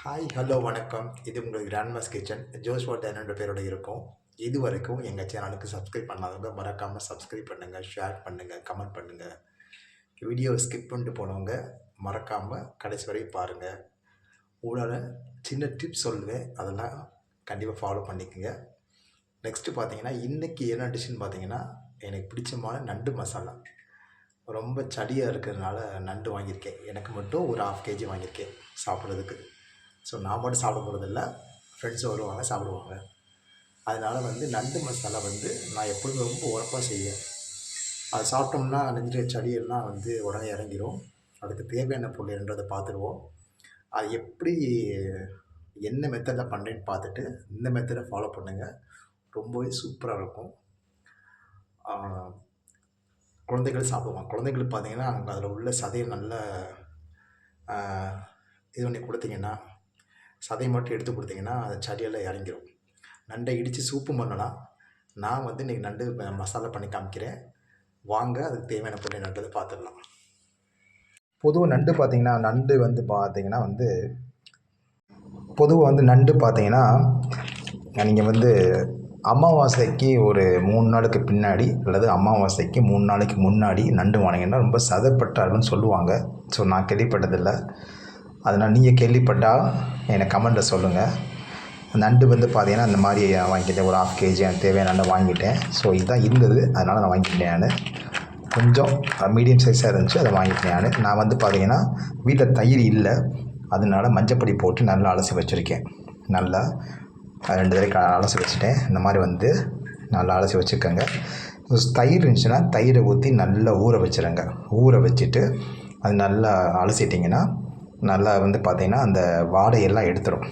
Hi hello வணக்கம். இது உங்கள் கிராண்ட்மாஸ் கிச்சன் ஜோஷ்வா டேனன்ற பேரோட இருக்கும். இது வரைக்கும் எங்கள் சேனலுக்கு சப்ஸ்கிரைப் பண்ணாதவங்க மறக்காமல் சப்ஸ்கிரைப் பண்ணுங்கள், ஷேர் பண்ணுங்கள், கமெண்ட் பண்ணுங்கள். வீடியோவை ஸ்கிப் பண்ணிட்டு போனவங்க மறக்காமல் கடைசி வரை பாருங்கள். உங்களோட சின்ன டிப்ஸ் சொல்லுவேன், அதெல்லாம் கண்டிப்பாக ஃபாலோ பண்ணிக்கோங்க. நெக்ஸ்ட்டு பார்த்தீங்கன்னா இன்றைக்கி என்ன டிஷ்ஷுன்னு பார்த்தீங்கன்னா எனக்கு பிடிச்சமான நண்டு மசாலா. ரொம்ப சளியாக இருக்கிறதுனால நண்டு வாங்கியிருக்கேன். எனக்கு மட்டும் ஒரு 1/2 kg வாங்கியிருக்கேன் சாப்பிட்றதுக்கு. ஸோ நான் மட்டும் சாப்பிட போகிறதில்ல, ஃப்ரெண்ட்ஸும் வருவாங்க சாப்பிடுவாங்க. அதனால் நண்டு மசாலா நான் எப்பொழுதும் ரொம்ப உரப்பாக செய்வேன். அது சாப்பிட்டோம்னா நெஞ்சு சளியெல்லாம் உடனே இறங்கிடும். அதுக்கு தேவையான பொருள் என்னன்றதை பார்த்துருவோம். அது எப்படி என்ன மெத்தடில் பண்ணுறேன்னு பார்த்துட்டு இந்த மெத்தடை ஃபாலோ பண்ணுங்கள். ரொம்பவே சூப்பராக இருக்கும். குழந்தைகள் சாப்பிடுவாங்க. குழந்தைகளுக்கு பார்த்தீங்கன்னா அவங்க அதில் உள்ள சதையை நல்லா இது பண்ணி கொடுத்தீங்கன்னா, சதையை மட்டும் எடுத்து கொடுத்தீங்கன்னா அது சளியெல்லாம் இறங்கிடும். நண்டை இடித்து சூப்பு பண்ணலாம். நான் இன்றைக்கி நண்டு மசாலா பண்ணி காமிக்கிறேன். வாங்க அதுக்கு தேவையான பொருள் என்னன்றதை பார்த்துடலாம். பொதுவாக நண்டு பார்த்தீங்கன்னா நண்டு பார்த்தீங்கன்னா நீங்கள் அமாவாசைக்கு ஒரு 3 நாளுக்கு பின்னாடி அல்லது அமாவாசைக்கு 3 நாளைக்கு முன்னாடி நண்டு வாங்கினீங்கன்னா ரொம்ப சதைப்பட்டாருன்னு சொல்லுவாங்க. ஸோ நான் கேள்விப்பட்டதில்லை. அதனால் நீங்கள் கேள்விப்பட்டால் எனக்கு கமெண்ட்டில் சொல்லுங்கள். நண்டு பார்த்தீங்கன்னா இந்த மாதிரி வாங்கிக்கிட்டேன். ஒரு 1/2 kg எனக்கு தேவையான நண்டு வாங்கிட்டேன். ஸோ இதுதான் இருந்தது, அதனால் நான் வாங்கிக்கிட்டேன். நான் கொஞ்சம் மீடியம் சைஸாக இருந்துச்சு, அதை வாங்கிட்டேன். நான் பார்த்தீங்கன்னா வீட்டில் தயிர் இல்லை, அதனால மஞ்சப்பொடி போட்டு நல்லா அலசி வச்சுருக்கேன். நல்லா 2 தடவை அலசி வச்சுட்டேன். இந்த மாதிரி நல்லா அலசி வச்சுக்கோங்க. தயிர் இருந்துச்சுன்னா தயிரை ஊற்றி நல்லா ஊற வச்சுருங்க. ஊற வச்சுட்டு அது நல்லா அலசிட்டிங்கன்னா நல்லா பார்த்திங்கன்னா அந்த வாடையெல்லாம் எடுத்துடும்.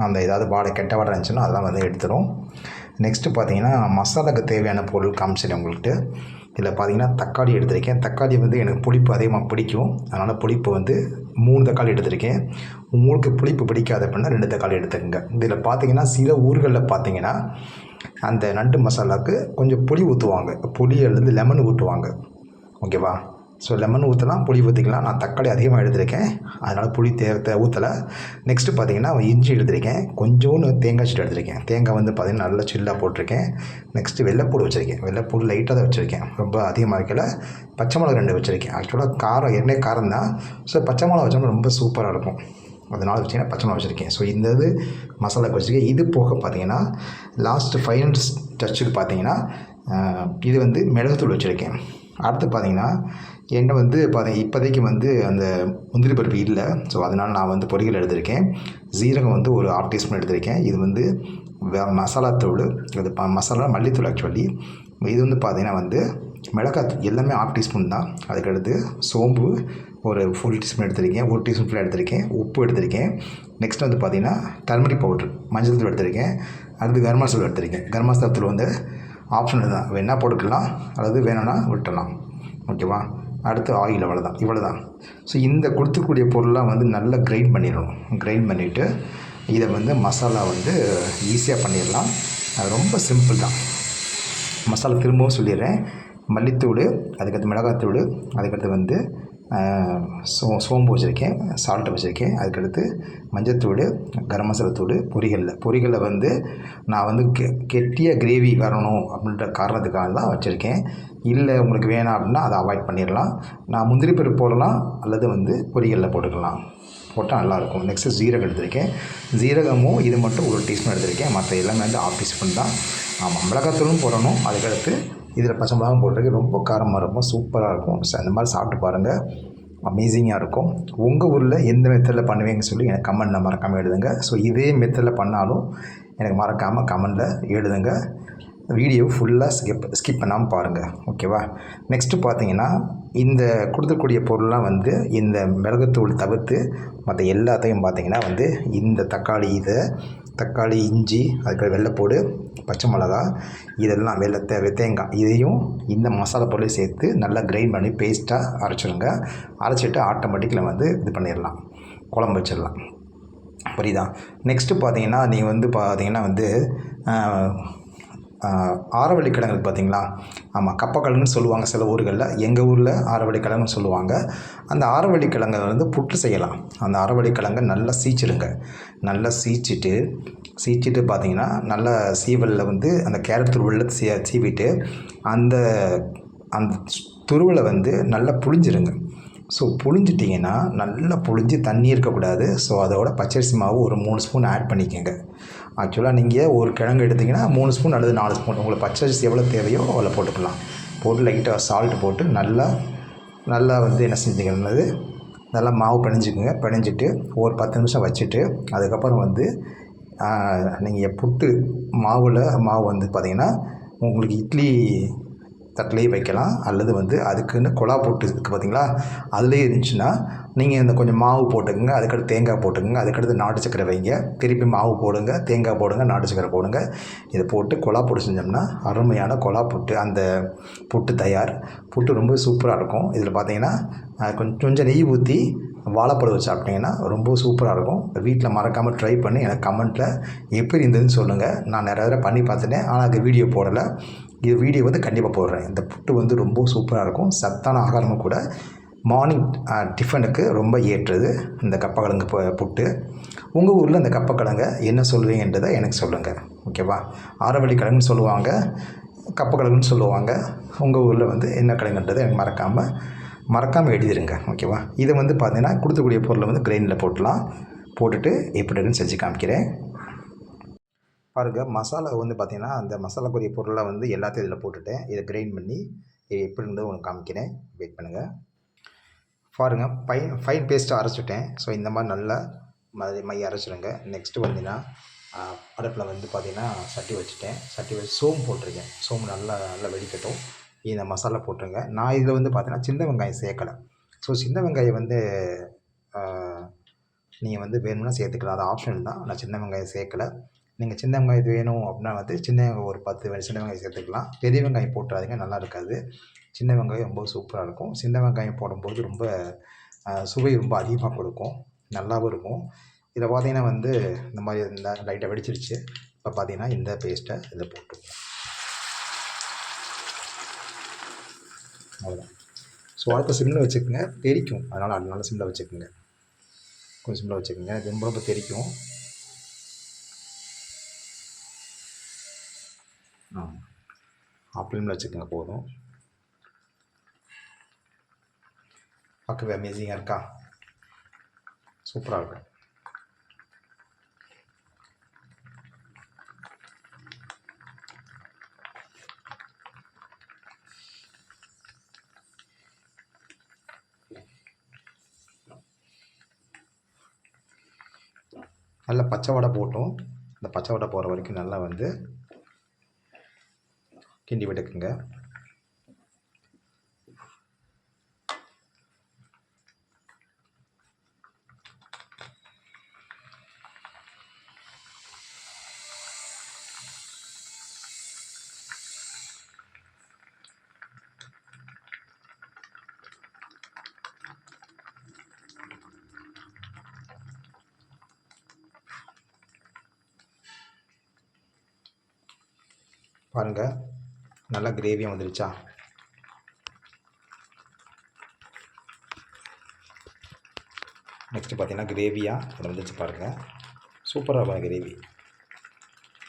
அந்த ஏதாவது வாடை கெட்ட வாடை இருந்துச்சுன்னா அதெல்லாம் எடுத்துடும். நெக்ஸ்ட்டு பார்த்திங்கன்னா மசாலாவுக்கு தேவையான பொருள் காமிச்சிட்டேன் உங்களுக்கு. இதில் பார்த்திங்கன்னா தக்காளி எடுத்திருக்கேன். தக்காளி எனக்கு புளிப்பு அதிகமாக பிடிக்கும், அதனால் புளிப்பு 3 தக்காளி எடுத்திருக்கேன். உங்களுக்கு புளிப்பு பிடிக்காத அப்படின்னா 2 தக்காளி எடுத்துக்கோங்க. இதில் பார்த்திங்கன்னா சில ஊர்களில் பார்த்திங்கன்னா அந்த நண்டு மசாலாவுக்கு கொஞ்சம் புளி ஊற்றுவாங்க. புளி அல்லது லெமன் ஊற்றுவாங்க. ஓகேவா? ஸோ லெமன் ஊற்றலாம், புளி ஊற்றிக்கலாம். நான் தக்காளி அதிகமாக எடுத்திருக்கேன், அதனால் புளி ஊற்றலை. நெக்ஸ்ட்டு பார்த்திங்கன்னா இஞ்சி எடுத்திருக்கேன். கொஞ்சோன்னு தேங்காய் சீட்டு எடுத்திருக்கேன். தேங்காய் பார்த்திங்கன்னா நல்லா சில்லாக போட்டிருக்கேன். நெக்ஸ்ட்டு வெள்ளைப்பூடு வச்சுருக்கேன். வெள்ளைப்பூடு லைட்டாக தான் வச்சுருக்கேன், ரொம்ப அதிகமாக வைக்கல. பச்சை மிளகா 2 வச்சுருக்கேன். ஆக்சுவலாக காரம் காரம் தான். ஸோ பச்சை மிளகா வச்சோம்னா ரொம்ப சூப்பராக இருக்கும், அதனால் வச்சிங்கன்னா பச்சை மிளகா வச்சுருக்கேன். ஸோ இந்த மசாலாவுக்கு வச்சுருக்கேன். இது போக பார்த்திங்கன்னா லாஸ்ட்டு ஃபைனல் டச்சுக்கு பார்த்திங்கன்னா இது மிளகுத்தூள் வச்சுருக்கேன். அடுத்து பார்த்திங்கன்னா என்ன இப்போதைக்கு அந்த முந்திரி பருப்பு இல்லை. ஸோ அதனால் நான் பொரிகள் எடுத்திருக்கேன். ஜீரகம் ஒரு 1/2 டீஸ்பூன் எடுத்திருக்கேன். இது மசாலாத்தூள், இது மசாலா மல்லித்தூள். ஆக்சுவலி இது பார்த்திங்கன்னா மிளகாத்தூள் எல்லாமே 1/2 டீஸ்பூன் தான். அதுக்கடுத்து சோம்பு ஒரு 1 டீஸ்பூன் எடுத்திருக்கேன். 1 டீஸ்பூன் ஃபுல்லாக எடுத்திருக்கேன். உப்பு எடுத்திருக்கேன். நெக்ஸ்ட் பார்த்திங்கன்னா டர்மரிக் பவுட்ரு, மஞ்சள் தூள் எடுத்திருக்கேன். அடுத்து கரம் மசாலா எடுத்திருக்கேன். கரம் மசாலா தூள் ஆப்ஷனல் தான், வேணால் போட்டுக்கலாம் அல்லது வேணும்னா விட்டுடலாம். ஓகேவா? அடுத்து ஆயில், அவ்வளோதான், இவ்வளோ தான். ஸோ இந்த கொடுத்துக்கூடிய பொருள்லாம் நல்லா கிரைண்ட் பண்ணிடணும். கிரைண்ட் பண்ணிவிட்டு இதை மசாலா ஈஸியாக பண்ணிடலாம். அது ரொம்ப சிம்பிள் தான். மசாலா திரும்பவும் சொல்லிடுறேன். மல்லித்தூள், அதுக்கடுத்து மிளகாத்தூள், அதுக்கடுத்து சோம்பு வச்சுருக்கேன், சால்ட்டு வச்சுருக்கேன். அதுக்கடுத்து மஞ்சத்தூள், கரம் மசாலா தூள். பொரிகளில் நான் கெட்டியாக கிரேவி வரணும் அப்படின்ற காரணத்துக்காக தான் வச்சுருக்கேன். இல்லை உங்களுக்கு வேணாம் அப்படின்னா அதை அவாய்ட் பண்ணிடலாம். நான் முந்திரி பருப்பு போடலாம் அல்லது பொரிகளில் போட்டுக்கலாம், போட்டால் நல்லாயிருக்கும். நெக்ஸ்ட்டு ஜீரகம் எடுத்திருக்கேன். ஜீரகமும் இது மட்டும் 1 டீஸ்பூன் எடுத்திருக்கேன். மற்ற எல்லாமே 1/2 டீஸ்பூன் தான். ஆமாம், மிளகாத்தூளும் போடணும். அதுக்கடுத்து இதில் பச்சை மிளகாவும் போட்டிருக்கு. ரொம்ப காரமாக இருக்கும், சூப்பராக இருக்கும். ஸோ அந்த மாதிரி சாப்பிட்டு பாருங்கள், அமேசிங்காக இருக்கும். உங்கள் ஊரில் எந்த மெத்தடில் பண்ணுவீங்கன்னு சொல்லி எனக்கு கமெண்ட்டில் மறக்காமல் எழுதுங்க. ஸோ இதே மெத்தடில் பண்ணாலும் எனக்கு மறக்காமல் கமெண்ட்டில் எழுதுங்க. வீடியோ ஃபுல்லாக ஸ்கிப் பண்ணாமல் பாருங்கள். ஓகேவா? நெக்ஸ்ட்டு பார்த்தீங்கன்னா இந்த கொடுத்துக்கூடிய பொருள்லாம் இந்த மிளகுத்தூள் தவிர்த்து மற்ற எல்லாத்தையும் பார்த்தீங்கன்னா இந்த தக்காளி, இஞ்சி, அதுக்கு வெள்ளைப்பூடு, பச்சை மிளகா, இதெல்லாம் தேங்காய், இதையும் இந்த மசாலா பொருளையும் சேர்த்து நல்லா கிரைண்ட் பண்ணி பேஸ்ட்டாக அரைச்சிடுங்க. அரைச்சிட்டு ஆட்டோமேட்டிக்கில் இது பண்ணிடலாம், குழம்பு வச்சிடலாம். புரியுதா? நெக்ஸ்ட்டு பார்த்தீங்கன்னா நீங்கள் பார்த்தீங்கன்னா ஆரவள்ளி கிழங்கு பார்த்தீங்களா? ஆமாம், கப்பக்கிழங்குன்னு சொல்லுவாங்க சில ஊர்களில். எங்கள் ஊரில் ஆரவள்ளி கிழங்குன்னு சொல்லுவாங்க. அந்த ஆரவள்ளி கிழங்கை வந்து புட்டு செய்யலாம். அந்த ஆரவள்ளி கிழங்கை நல்லா சீச்சிடுங்க. நல்லா சீச்சிட்டு பார்த்தீங்கன்னா, நல்லா சீவலில் வந்து அந்த கேரட் துருவல்ல சீவிட்டு அந்த அந்த துருவலை வந்து நல்லா புழிஞ்சிருங்க. ஸோ புழிஞ்சிட்டிங்கன்னா நல்லா புழிஞ்சு தண்ணி இருக்கக்கூடாது. ஸோ அதோட பச்சரிசி மாவு ஒரு 3 ஸ்பூன் ஆட் பண்ணிக்கோங்க. ஆக்சுவலாக நீங்கள் ஒரு கிழங்கு எடுத்திங்கன்னா 3 ஸ்பூன் அல்லது 4 ஸ்பூன் உங்களுக்கு பச்சரிசி எவ்வளோ தேவையோ அவ்வளோ போட்டுக்கலாம். போட்டு லைட்டாக சால்ட் போட்டு நல்லா வந்து என்ன செஞ்சுக்கிறது, நல்லா மாவு பிணைஞ்சிக்கோங்க. பிணைஞ்சிட்டு ஒரு 10 நிமிஷம் வச்சுட்டு அதுக்கப்புறம் வந்து நீங்கள் புட்டு மாவு வந்து பார்த்திங்கன்னா உங்களுக்கு இட்லி தட்டிலேயே வைக்கலாம். அல்லது வந்து அதுக்குன்னு குழா புட்டு இருக்குது பார்த்தீங்களா, அதுலேயே இருந்துச்சுன்னா நீங்கள் இந்த கொஞ்சம் மாவு போட்டுக்கோங்க. அதுக்கடுத்து தேங்காய் போட்டுக்கோங்க. அதுக்கடுத்து நாட்டு சக்கரை வைங்க. திருப்பி மாவு போடுங்க, தேங்காய் போடுங்க, நாட்டு சக்கரை போடுங்க. இதை போட்டு குழா புட்டு செஞ்சோம்னா அருமையான குழா புட்டு, அந்த புட்டு தயார். புட்டு ரொம்ப சூப்பராக இருக்கும். இதில் பார்த்தீங்கன்னா கொஞ்சம் நெய் ஊற்றி வாழைப்பழம் வச்சு சாப்பிட்டிங்கன்னா ரொம்ப சூப்பராக இருக்கும். வீட்டில் மறக்காமல் ட்ரை பண்ணி எனக்கு கமெண்ட்டில் எப்படி இருந்ததுன்னு சொல்லுங்கள். நான் நிறைய தடவை பண்ணி பார்த்துட்டேன், ஆனால் அது வீடியோ போடலை. இது வீடியோ வந்து கண்டிப்பாக போடுறேன். இந்த புட்டு வந்து ரொம்ப சூப்பராக இருக்கும். சத்தான ஆகாரமும் கூட. மார்னிங் டிஃபனுக்கு ரொம்ப ஏற்றது இந்த கப்பக்கிழங்கு புட்டு. உங்கள் ஊரில் இந்த கப்பக்கிழங்கை என்ன சொல்லுவீங்கன்றதை எனக்கு சொல்லுங்கள். ஓகேவா? ஆரவள்ளி கிழங்குன்னு சொல்லுவாங்க, கப்பக்கிழங்குன்னு சொல்லுவாங்க. உங்கள் ஊரில் வந்து என்ன கிழங்குன்றதை எனக்கு மறக்காமல் எழுதிடுங்க. ஓகேவா? இதை வந்து பார்த்தீங்கன்னா கொடுக்கக்கூடிய பொருளை வந்து கிரைண்டரில் போட்டுட்டு எப்படின்னு செஞ்சு காமிக்கிறேன் பாருங்கள். மசாலா வந்து பார்த்திங்கன்னா அந்த மசாலாக்குரிய பொருளை வந்து எல்லாத்தையும் இதில் போட்டுட்டேன். இதை கிரைண்ட் பண்ணி எப்படி இருந்தது உங்களுக்கு காமிக்கிறேன். வெயிட் பண்ணுங்கள். பாருங்கள், ஃபைன் பேஸ்ட்டாக அரைச்சிட்டேன். ஸோ இந்த மாதிரி நல்லா மைய அரைச்சிடுங்க. நெக்ஸ்ட்டு வந்தீங்கன்னா அடுப்பில் வந்து பார்த்திங்கன்னா சட்டி வச்சு சோம்பு போட்டிருக்கேன். சோம்பு நல்லா வெடிக்கட்டும். இந்த மசாலா போட்டுருங்க. நான் இதில் வந்து பார்த்தீங்கன்னா சின்ன வெங்காயம் சேர்க்கலை. ஸோ சின்ன வெங்காயம் வந்து நீங்கள் வந்து வேணும்னா சேர்த்துக்கலாம். அது ஆப்ஷனல் தான். நான் சின்ன வெங்காயம் சேர்க்கலை. நீங்கள் சின்ன வெங்காயம் வேணும் அப்படின்னா வந்து சின்ன ஒரு 10 சின்ன வெங்காயம் சேர்த்துக்கலாம். பெரிய வெங்காயம் போட்டுறாதீங்க, நல்லா இருக்காது. சின்ன வெங்காயம் ரொம்ப சூப்பராக இருக்கும். சின்ன வெங்காயம் போடும்போது ரொம்ப சுவை ரொம்ப அதிகமாக கொடுக்கும், நல்லாவும் இருக்கும். இதில் பார்த்தீங்கன்னா வந்து இந்த மாதிரி இந்த லைட்டாக வெடிச்சிருச்சு. இப்போ பார்த்தீங்கன்னா இந்த பேஸ்ட்டை இதில் போட்டுருக்கோம். அவ்வளோதான். ஸோ அடுத்த சிம்மில் வச்சுக்கோங்க, தெரிக்கும். அதனால் சிம்மில் வச்சுக்கோங்க. கொஞ்சம் சிம்மில் வச்சுக்கோங்க. ரொம்ப தெரிக்கும். ஃப்ளேமில் வச்சுக்கோங்க போதும். பார்க்கவே அமேசிங்காக இருக்கா? சூப்பராக இருக்கும். நல்லா பச்சை வடை போட்டோம். இந்த பச்சை வடை போகிற வரைக்கும் நல்லா வந்து கிண்டி விட்டுக்குங்க. பாருங்கள், நல்லா கிரேவியாக வந்துருச்சா? நெக்ஸ்ட்டு பார்த்தீங்கன்னா கிரேவியாக அதை வந்துச்சு பாருங்கள். சூப்பராக இருக்கும் கிரேவி.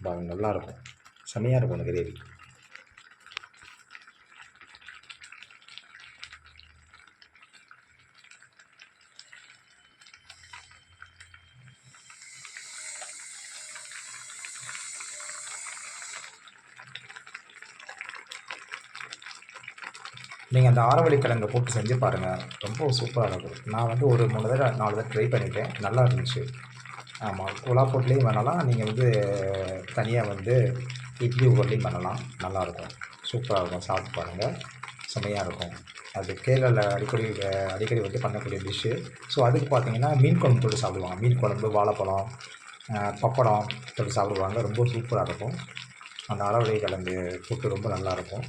பாருங்கள், நல்லாயிருக்கும், செம்மையாக இருக்கும் அந்த கிரேவி. நீங்கள் அந்த ஆரவள்ளி கிழங்கை போட்டு செஞ்சு பாருங்கள், ரொம்ப சூப்பராக இருக்கும். நான் வந்து ஒரு 3 தடவை 4 தடவை ட்ரை பண்ணிட்டேன், நல்லா இருந்துச்சு. ஆமாம், குழா போட்டுலேயும் பண்ணலாம், நீங்கள் வந்து தனியாக வந்து இட்லி ஊர்லேயும் பண்ணலாம், நல்லாயிருக்கும், சூப்பராக இருக்கும். சாப்பிட்டு பாருங்கள், செம்மையாக இருக்கும். அது கேரளாவில் அடிக்கடி வந்து பண்ணக்கூடிய டிஷ்ஷு. ஸோ அதுக்கு பார்த்தீங்கன்னா மீன் குழம்பு போட்டு சாப்பிடுவாங்க. மீன் குழம்பு, வாழைப்பழம், பப்படம் போட்டு சாப்பிடுவாங்க. ரொம்ப சூப்பராக இருக்கும். அந்த ஆரவள்ளி கிழங்கு புட்டு ரொம்ப நல்லாயிருக்கும்.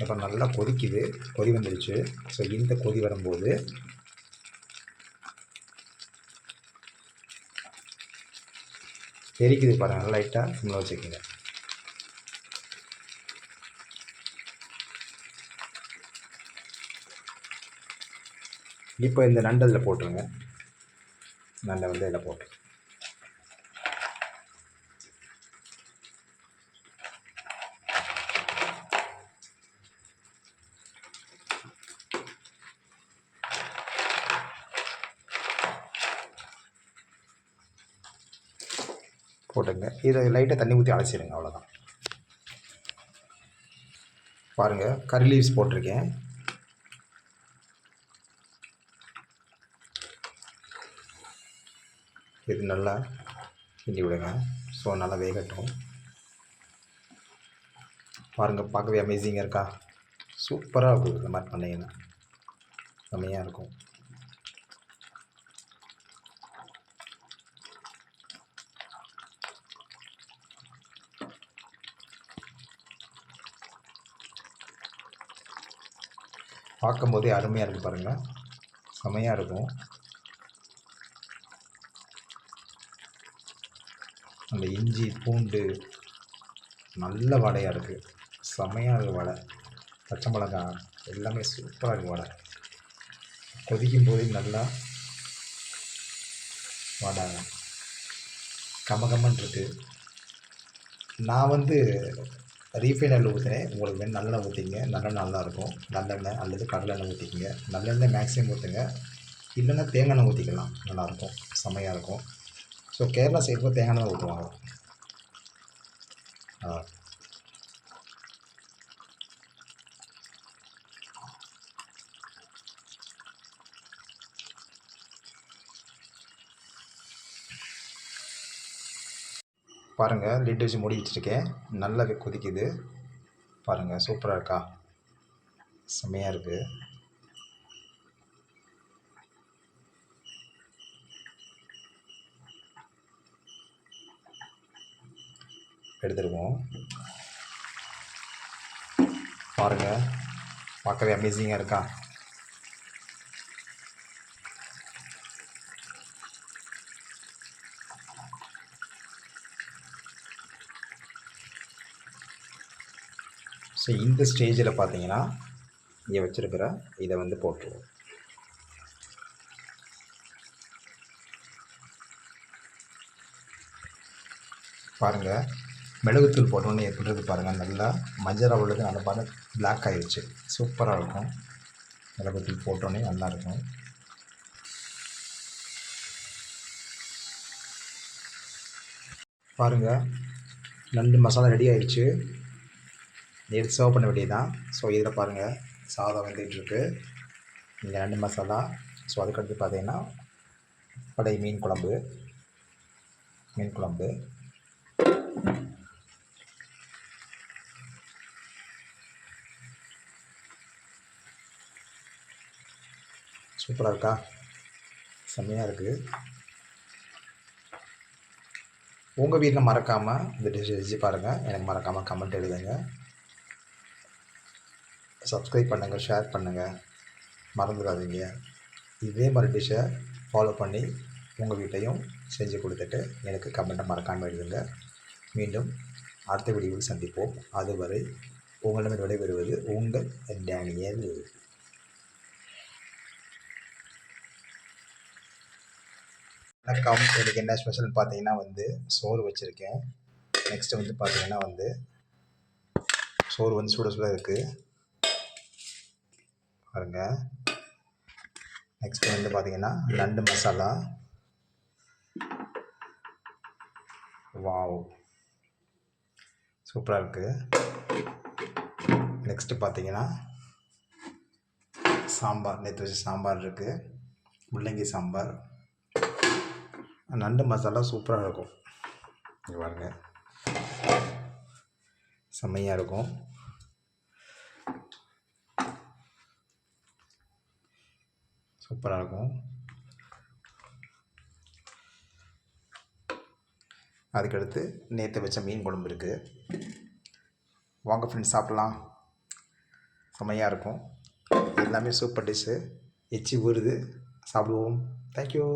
இப்போ நல்லா கொதி வந்துடுச்சு. ஸோ இந்த கொதி வரும்போது தெரிக்குது பாருங்கள், லைட்டாக சிம்மில் வச்சுக்கோங்க. இப்போ இந்த நண்டு அதில் போட்டுருங்க. நண்டை வந்து இதில் போட்டு போட்டுங்க. இதை லைட்டாக தண்ணி ஊற்றி அலசிடுங்க, அவ்வளோதான். பாருங்கள், கறி லீவ்ஸ் போட்டிருக்கேன். இது நல்லா கிண்டி விடுங்க. ஸோ நல்லா வேகட்டும். பாருங்கள், பார்க்கவே அமேசிங்காக இருக்கா? சூப்பராக இருக்கும். இந்த மாதிரி பண்ணிங்கன்னா செம்மையாக இருக்கும். பார்க்கும்போதே அருமையாக இருக்குது பாருங்கள், செம்மையாக இருக்கும். அந்த இஞ்சி பூண்டு நல்ல வடையாக இருக்குது, செம்மையாக இருக்குது வடை. பச்சை மிளகாய் எல்லாமே சூப்பராக இருக்குது வடை. கொதிக்கும் போதே நல்லா வடை கமகமன்னு இருக்குது. நான் வந்து ரீஃபைன் ஆயில் ஊற்றுனேன். உங்களுக்கு வேணும் நல்லெண்ணெய் ஊற்றிங்க. நல்லெண்ணெய் நல்லாயிருக்கும். நல்லெண்ணெய் அல்லது கடலெண்ணெய் ஊற்றிக்கிங்க. நல்லெண்ணெய் மேக்ஸிமம் ஊற்றுங்க. இல்லைன்னா தேங்காய் எண்ணெய் ஊற்றிக்கலாம், நல்லாயிருக்கும், செம்மையாக இருக்கும். ஸோ கேரளா சைடு போய் தேங்காய் எண்ணெய் ஊற்றுவாங்க. பாருங்கள், லிட் வச்சு மூடி வச்சுருக்கேன். நல்லாவே கொதிக்குது பாருங்கள், சூப்பராக இருக்கா? செம்மையாக இருக்குது. எடுத்துருவோம். பாருங்கள், பார்க்கவே அமேசிங்காக இருக்கா? ஸோ இந்த ஸ்டேஜில் பார்த்தீங்கன்னா இங்கே வச்சுருக்கிற இதை வந்து போட்டுருவோம். பாருங்கள், மிளகுத்தூள் போட்டோன்னே எப்படி இருக்குது பாருங்கள். நல்லா மஞ்சள் உள்ளது நல்லா பாருங்கள், பிளாக் ஆகிடுச்சு. சூப்பராக இருக்கும். மிளகுத்தூள் போட்டோன்னே நல்லாயிருக்கும். பாருங்கள், நண்டு மசாலா ரெடி ஆகிடுச்சு. எடுத்து சர்வ் பண்ண வேண்டியது தான். ஸோ இதில் பாருங்கள், சாதம் வெந்துட்டுருக்கு. இங்கே நண்டு மசாலா. ஸோ அதுக்கடுத்து பார்த்தீங்கன்னா படை மீன் குழம்பு. சூப்பராக இருக்கா? செம்மையாக இருக்குது. உங்கள் வீட்டில் மறக்காமல் இந்த டிஷ் செஞ்சு பாருங்கள். எனக்கு மறக்காமல் கமெண்ட் எழுதுங்க. சப்ஸ்கிரைப் பண்ணுங்கள், ஷேர் பண்ணுங்கள், மறந்துடாதீங்க. இதே மாதிரி டிஷ்ஷை ஃபாலோ பண்ணி உங்கள் வீட்டையும் செஞ்சு கொடுத்துட்டு எனக்கு கமெண்ட்டை மறக்காமல் எழுதுங்க. மீண்டும் அடுத்த வீடியோவில் சந்திப்போம். அதுவரை உங்களிடம் விடைபெறுவது உங்கள் டேனியல். வணக்கம். எனக்கு என்ன ஸ்பெஷல்னு பார்த்தீங்கன்னா வந்து சோறு வச்சுருக்கேன். நெக்ஸ்ட்டு வந்து பார்த்தீங்கன்னா வந்து சோறு வந்து சுட சுட இருக்குது பாருங்கள். நெக்ஸ்ட்டு வந்து பார்த்தீங்கன்னா நண்டு மசாலா. வாவ், சூப்பராக இருக்குது. நெக்ஸ்ட்டு பார்த்தீங்கன்னா சாம்பார், நேற்று வச்ச சாம்பார் இருக்குது, முள்ளங்கி சாம்பார். நண்டு மசாலா சூப்பராக இருக்கும். இங்கே பாருங்க, செம்மையாக இருக்கும். சூப்பராக இருக்கும். அதுக்கடுத்து நேற்று வச்ச மீன் குழம்பு இருக்குது. வாங்க ஃப்ரெண்ட்ஸ், சாப்பிட்லாம். செம்மையாக இருக்கும். எல்லாமே சூப்பர் டிஷ்ஷு. எச்சி ஊறுது. சாப்பிடுவோம். தேங்க்யூ.